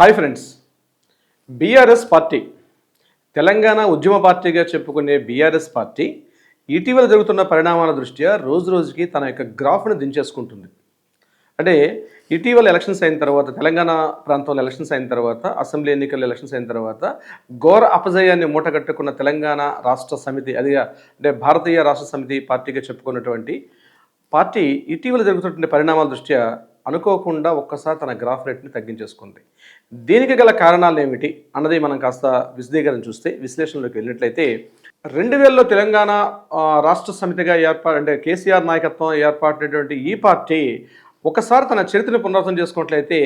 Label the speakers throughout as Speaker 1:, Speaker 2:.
Speaker 1: Hi friends. BRS party Telangana ఉద్యమ పార్టీగా చెప్పుకునే బీఆర్ఎస్ పార్టీ ఇటీవల జరుగుతున్న పరిణామాల దృష్ట్యా రోజు రోజుకి తన యొక్క గ్రాఫ్ను దించేసుకుంటుంది. అంటే ఇటీవల ఎలక్షన్స్ అయిన తర్వాత, తెలంగాణ ప్రాంతంలో ఎలక్షన్స్ అయిన తర్వాత, అసెంబ్లీ ఎన్నికల్లో ఎలక్షన్స్ అయిన తర్వాత ఘోర అపజయాన్ని మూటగట్టుకున్న తెలంగాణ రాష్ట్ర సమితి, అదిగా అంటే భారతీయ రాష్ట్ర సమితి పార్టీగా చెప్పుకున్నటువంటి పార్టీ ఇటీవల జరుగుతున్నటువంటి పరిణామాల దృష్ట్యా అనుకోకుండా ఒక్కసారి తన గ్రాఫ్ రేట్ని తగ్గించేసుకుంది. దీనికి గల కారణాలు ఏమిటి అన్నది మనం కాస్త విశదీకరణ చూస్తే, విశ్లేషణలోకి వెళ్ళినట్లయితే 2000లో తెలంగాణ రాష్ట్ర సమితిగా అంటే కేసీఆర్ నాయకత్వం ఏర్పాటైనటువంటి ఈ పార్టీ ఒకసారి తన చరిత్రను పునరావృతం చేసుకున్నట్లయితే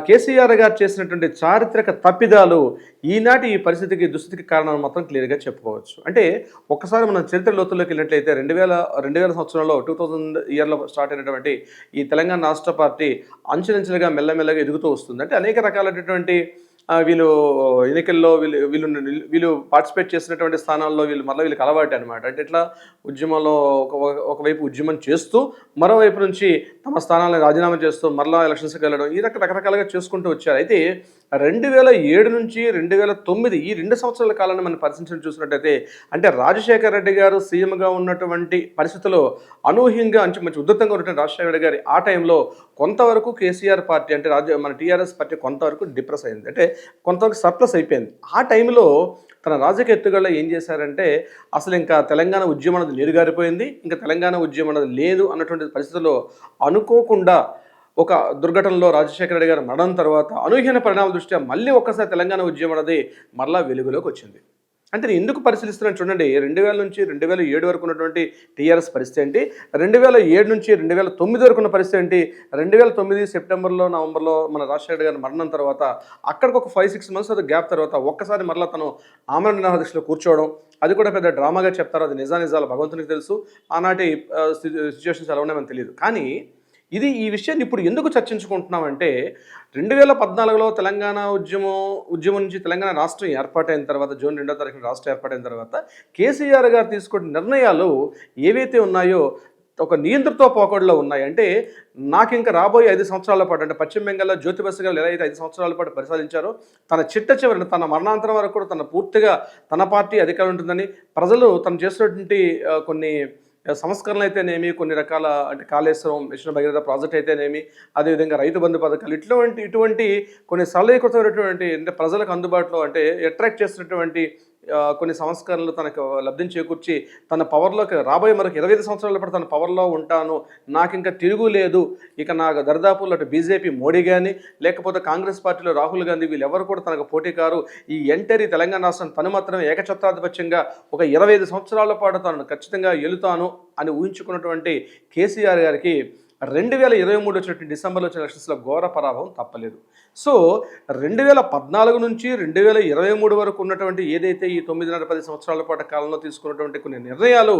Speaker 1: కేసీఆర్ గారు చేసినటువంటి చారిత్రక తప్పిదాలు ఈనాటి ఈ పరిస్థితికి దుస్థితికి కారణాలు మాత్రం క్లియర్గా చెప్పుకోవచ్చు. అంటే ఒక్కసారి మనం చరిత్ర లోతుల్లోకి వెళ్ళినట్లయితే 2000 సంవత్సరంలో 2000 ఇయర్లో స్టార్ట్ అయినటువంటి ఈ తెలంగాణ రాష్ట్ర పార్టీ అంచెలంచెలుగా మెల్లమెల్లగా ఎదుగుతూ వస్తుంది. అంటే అనేక రకాలైనటువంటి వీళ్ళు ఎన్నికల్లో వీళ్ళు పార్టిసిపేట్ చేసినటువంటి స్థానాల్లో వీళ్ళకి అలవాటు అనమాట. అంటే ఇట్లా ఉద్యమంలో ఒకవైపు ఉద్యమం చేస్తూ, మరోవైపు నుంచి తమ స్థానాలను రాజీనామా చేస్తూ మరలా ఎలక్షన్స్కి వెళ్ళడం, ఈ రకరకాలుగా చేసుకుంటూ వచ్చారు. అయితే 2007 నుంచి 2009 ఈ 2 సంవత్సరాల కాలాన్ని మనం పరిశీలించి చూసినట్టయితే, అంటే రాజశేఖర రెడ్డి గారు సీఎంగా ఉన్నటువంటి పరిస్థితుల్లో అనూహ్యంగా మంచి ఉధృతంగా ఉన్నటువంటి రాజశేఖర రెడ్డి గారి ఆ టైంలో కొంతవరకు కేసీఆర్ పార్టీ అంటే మన టీఆర్ఎస్ పార్టీ కొంతవరకు డిప్రెస్ అయింది, అంటే కొంతవరకు సర్ప్లస్ అయిపోయింది. ఆ టైంలో తన రాజకీయ ఎత్తుగడలో ఏం చేశారంటే, అసలు ఇంకా తెలంగాణ ఉద్యమం అనేది నీరుగారిపోయింది, ఇంకా తెలంగాణ ఉద్యమం అనేది లేదు అన్నటువంటి పరిస్థితుల్లో అనుకోకుండా ఒక దుర్ఘటనలో రాజశేఖర రెడ్డి గారు మరణం తర్వాత అనూహ్యమైన పరిణామాల దృష్ట్యా మళ్ళీ ఒక్కసారి తెలంగాణ ఉద్యమం అనేది మరలా వెలుగులోకి వచ్చింది. అంటే నేను ఎందుకు పరిశీలిస్తున్నాను చూడండి. 2000 నుంచి 2007 వరకు ఉన్నటువంటి టీఆర్ఎస్ పరిస్థితి ఏంటి, 2007 నుంచి 2009 వరకు ఉన్న పరిస్థితి ఏంటి, 2009 సెప్టెంబర్లో నవంబర్లో మన రాజశేఖర గారి మరణం తర్వాత అక్కడికి ఒక 5-6 months గ్యాప్ తర్వాత ఒక్కసారి మరలా తను ఆమరణ నిరాహార దీక్షలో కూర్చోవడం, అది కూడా పెద్ద డ్రామాగా చెప్తారు, అది నిజాలు భగవంతునికి తెలుసు. ఆనాటి సిచ్యువేషన్స్ ఎలా ఉన్నాయో మనకు తెలియదు. కానీ ఈ విషయాన్ని ఇప్పుడు ఎందుకు చర్చించుకుంటున్నామంటే, 2014లో తెలంగాణ ఉద్యమం నుంచి తెలంగాణ రాష్ట్రం ఏర్పాటైన తర్వాత, జూన్ 2వ తారీఖున రాష్ట్రం ఏర్పాటైన తర్వాత కేసీఆర్ గారు తీసుకున్న నిర్ణయాలు ఏవైతే ఉన్నాయో ఒక నియంత్రిత పోకడలో ఉన్నాయి. అంటే నాకు ఇంకా రాబోయే 5 సంవత్సరాల పాటు, అంటే పశ్చిమ బెంగాల్లో జ్యోతి బసు గారు ఎలా అయితే 5 సంవత్సరాల పాటు పరిపాలించారో, తన చివరి తన మరణాంతరం వరకు కూడా తన పూర్తిగా తన పార్టీ అధికారం ఉంటుందని, ప్రజలు తను చేసినటువంటి కొన్ని సంస్కరణలు అయితేనేమి, కొన్ని రకాల అంటే కాళేశ్వరం మిషన్ భగీరథ ప్రాజెక్ట్ అయితేనేమి, అదేవిధంగా రైతు బంధు పథకాలు, ఇటువంటి కొన్ని సరళీకృతమైనటువంటి అంటే ప్రజలకు అందుబాటులో అంటే అట్రాక్ట్ చేసినటువంటి కొన్ని సంస్కరణలు తనకు లబ్ధిని చేకూర్చి తన పవర్లోకి రాబోయే మరొక 25 సంవత్సరాల పాటు తన పవర్లో ఉంటాను, నాకు ఇంకా తిరుగులేదు, ఇక నాకు దరిదాపుల్లో అటు బీజేపీ మోడీ కానీ లేకపోతే కాంగ్రెస్ పార్టీలో రాహుల్ గాంధీ వీళ్ళెవరు కూడా తనకు పోటీ కారు, ఈ ఎంటరీ తెలంగాణ రాష్ట్రం తను మాత్రమే ఏకఛత్రాధిపత్యంగా ఒక 25 సంవత్సరాల పాటు తను ఖచ్చితంగా ఎలుతాను అని ఊహించుకున్నటువంటి కేసీఆర్ గారికి 2023 వచ్చినటువంటి డిసెంబర్లో వచ్చిన ఎలక్షన్స్లో ఘోర పరాభవం తప్పలేదు. సో 2014 నుంచి 2023 వరకు ఉన్నటువంటి ఏదైతే ఈ 9.5-10 సంవత్సరాల పాటు కాలంలో తీసుకున్నటువంటి కొన్ని నిర్ణయాలు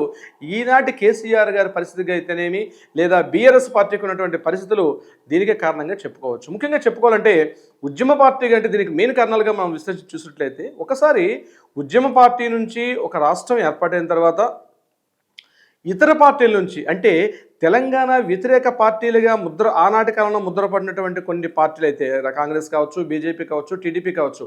Speaker 1: ఈనాటి కేసీఆర్ గారి పరిస్థితిగా అయితేనేమి, లేదా బీఆర్ఎస్ పార్టీకి ఉన్నటువంటి పరిస్థితులు దీనికే కారణంగా చెప్పుకోవచ్చు. ముఖ్యంగా చెప్పుకోవాలంటే ఉద్యమ పార్టీ అంటే దీనికి మెయిన్ కారణాలుగా మనం విశ్లేషించి చూసినట్లయితే, ఒకసారి ఉద్యమ పార్టీ నుంచి ఒక రాష్ట్రం ఏర్పాటైన తర్వాత ఇతర పార్టీల నుంచి, అంటే తెలంగాణ వ్యతిరేక పార్టీలుగా ఆనాటి కాలంలో ముద్రపడినటువంటి కొన్ని పార్టీలు అయితే కాంగ్రెస్ కావచ్చు, బీజేపీ కావచ్చు, టీడీపీ కావచ్చు,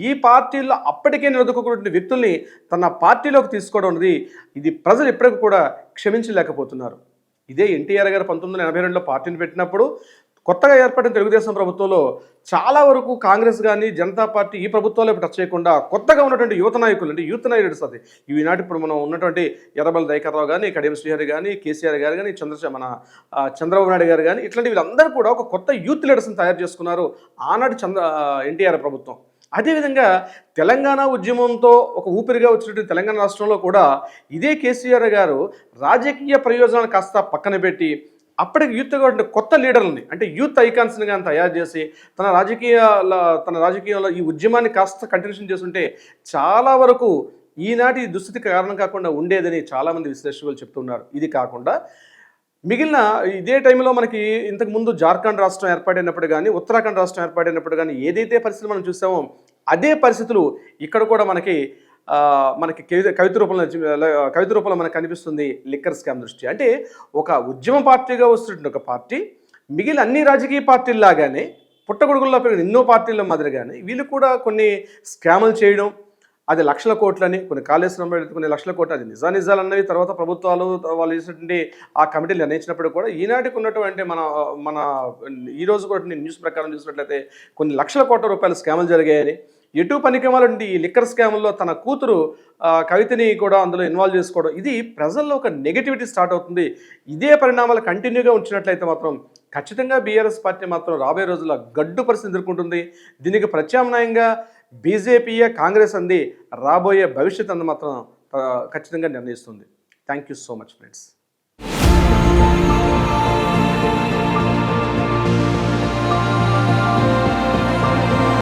Speaker 1: ఈ పార్టీల్లో అప్పటికే నిలదొక్కున్నటువంటి వ్యక్తుల్ని తన పార్టీలోకి తీసుకోవడం అనేది ఇది ప్రజలు ఇప్పటికీ కూడా క్షమించలేకపోతున్నారు. ఇదే ఎన్టీఆర్ గారు 1982లో పార్టీని పెట్టినప్పుడు కొత్తగా ఏర్పడిన తెలుగుదేశం ప్రభుత్వంలో చాలా వరకు కాంగ్రెస్ కానీ జనతా పార్టీ ఈ ప్రభుత్వాలు టచ్ చేయకుండా కొత్తగా ఉన్నటువంటి యువత నాయకులు, అంటే యూత్ లీడర్స్, అది ఈనాటి ఇప్పుడు మనం ఉన్నటువంటి ఎర్రబెల్లి దయాకర్రావు కానీ, కడియం శ్రీహరి కానీ, కేసీఆర్ గారు కానీ, చంద్రబాబు నాయుడు గారు కానీ, ఇట్లాంటి వీళ్ళందరూ కూడా ఒక కొత్త యూత్ లీడర్స్ని తయారు చేసుకున్నారు ఆనాటి ఎన్టీఆర్ ప్రభుత్వం. అదేవిధంగా తెలంగాణ ఉద్యమంతో ఒక ఊపిరిగా వచ్చినటువంటి తెలంగాణ రాష్ట్రంలో కూడా ఇదే కేసీఆర్ గారు రాజకీయ ప్రయోజనాలు కాస్త పక్కన పెట్టి అప్పటికి యూత్గా ఉండే కొత్త లీడర్లని, అంటే యూత్ ఐకాన్స్ని కానీ తయారు చేసి తన రాజకీయంలో ఈ ఉద్యమాన్ని కాస్త కంటిన్యూషన్ చేస్తుంటే చాలా వరకు ఈనాటి దుస్థితికి కారణం కాకుండా ఉండేదని చాలామంది విశ్లేషకులు చెప్తున్నారు. ఇది కాకుండా మిగిలిన ఇదే టైంలో మనకి ఇంతకుముందు జార్ఖండ్ రాష్ట్రం ఏర్పాటైనప్పుడు కానీ, ఉత్తరాఖండ్ రాష్ట్రం ఏర్పాటైనప్పుడు కానీ ఏదైతే పరిస్థితులు మనం చూసామో అదే పరిస్థితులు ఇక్కడ కూడా మనకి కవిత రూపంలో మనకు కనిపిస్తుంది. లిక్కర్ స్కామ్ దృష్టి, అంటే ఒక ఉద్యమ పార్టీగా వస్తున్న ఒక పార్టీ మిగిలిన అన్ని రాజకీయ పార్టీల్లాగానే పుట్టగొడుగుల్లో పెరిగిన ఎన్నో పార్టీల మాదిరిగానే వీళ్ళు కూడా కొన్ని స్కాములు చేయడం, అది లక్షల కోట్లని, కొన్ని కాళేశ్వరం కొన్ని లక్షల కోట్లు, అది నిజాలు అన్నవి తర్వాత ప్రభుత్వాలు వాళ్ళు చేసినటువంటి ఆ కమిటీలు నిర్ణయించినప్పుడు కూడా ఈనాటికి ఉన్నటువంటి మన మన ఈ రోజు కూడా న్యూస్ ప్రకారం చూసినట్లయితే కొన్ని లక్షల కోట్ల రూపాయల స్కాములు జరిగాయని, ఎటు పనికిమాలంటే ఈ లిక్కర్ స్కాముల్లో తన కూతురు కవితని కూడా అందులో ఇన్వాల్వ్ చేసుకోవడం, ఇది ప్రజల్లో ఒక నెగటివిటీ స్టార్ట్ అవుతుంది. ఇదే పరిణామాలు కంటిన్యూగా ఉంచినట్లయితే మాత్రం ఖచ్చితంగా బీఆర్ఎస్ పార్టీ మాత్రం రాబోయే రోజుల్లో గడ్డు పరిస్థితి ఎదుర్కొంటుంది. దీనికి ప్రత్యామ్నాయంగా బీజేపీయే కాంగ్రెస్ అంది రాబోయే భవిష్యత్ అందు మాత్రం ఖచ్చితంగా నిర్ణయిస్తుంది. Thank you so much friends.